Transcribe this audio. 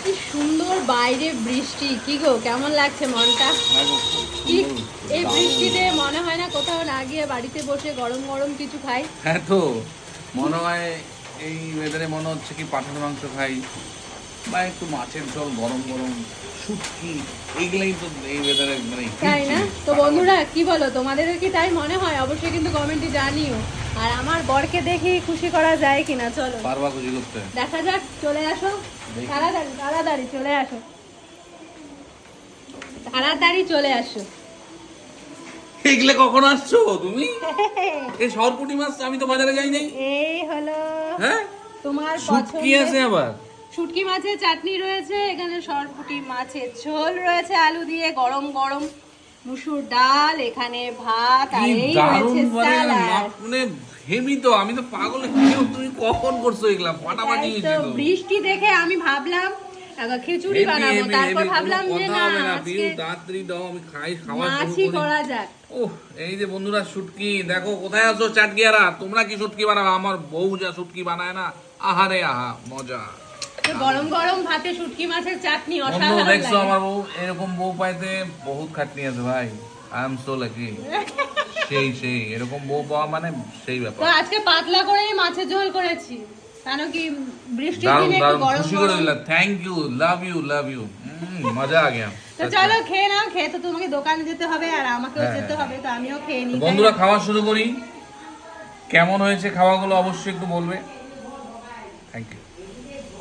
কি সুন্দর বাইরে বৃষ্টি, কি গো কেমন লাগছে মনটা? কি এই বৃষ্টিতে মনে হয় না কোথাও না গিয়ে বাড়িতে বসে গরম গরম কিছু খাই? হ্যাঁ তো মনে হয় এই ওয়েদারে মনে হচ্ছে কি পাঠার মাংস খাই বা একটু মাছের ঝোল গরম গরম শুটকি, এইগুলাই তো এই ওয়েদারে মানে তাই না? তো বন্ধুরা কি বলো, তোমাদের কি তাই মনে হয়? অবশ্যই কিন্তু কমেন্টে জানিও। আর আমার বরকে দেখি খুশি করা যায় কিনা, চলো পারবা খুশি করতে। দেখা যাক। চলে আসো দেখি। তাড়াতাড়ি তাড়াতাড়ি চলে আসো, তাড়াতাড়ি চলে আসো। এগুলো কখন আসছো তুমি? এই সরপুটি মাছ আমি তো বাজারে যাই নাই। এই হলো হ্যাঁ তোমার শুটকি আছে পছন্দের আবার। শুটকি মাছের চাটনি রয়েছে, এখানে সরপুঁটি মাছের ঝোল রয়েছে আলু দিয়ে, গরম গরম মুসুর ডাল, এখানে ভাত, আর কি এই দারুণ রয়েছে স্যালাড। মানে হেমি তো, আমি তো পাগল হয়ে গেছি। তুমি কখন করছো এগুলা? ফাটাফাটি তাই হয়েছে তো, তো। বৃষ্টি দেখে আমি ভাবলাম খিচুড়ি হেভি, বানাবো, হেভি, তারপর হেভি, ভাবলাম কোনো যে কথা না হবে না, আজকে পিউ তাড়াতাড়ি দাও, আমি খাওয়া শুরু মাছই করি। করা যাক। ওহ, এই যে বন্ধুরা শুটকি দেখো কোথায় আছো চাটকিয়ারা, তোমরা কি শুটকি বানাবে? আমার বউ যা শুটকি বানায় না, আহারে আহা মজা। তো গরম গরম ভাতে শুটকি মাছের চাটনি বন্ধু অসাধারণ দেখছো লাগে। আমার বউ, এরকম বউ পাইতে বহুত খাটনি আছে ভাই। I am so lucky. সেই এরকম বউ পাওয়া মানে সেই তো ব্যাপার। আজকে পাতলা করেই মাছের ঝোল করেছি, কেন কি বৃষ্টির দারুন দিনে একটু দারুন, গরম খুশি করে গরম। দিলা, থ্যাংক ইউ, লাভ ইউ। মজা আ গয়া। তো চলো খেয়ে নাও, খেয়ে তো তোমাকে দোকানে যেতে হবে আর আমাকেও হ্যাঁ, যেতে হবে, তো আমিও খেয়ে নিই। বন্ধুরা খাওয়া শুরু করি। কেমন হয়েছে খাওয়াগুলো অবশ্যই একটু বলবে। Thank you.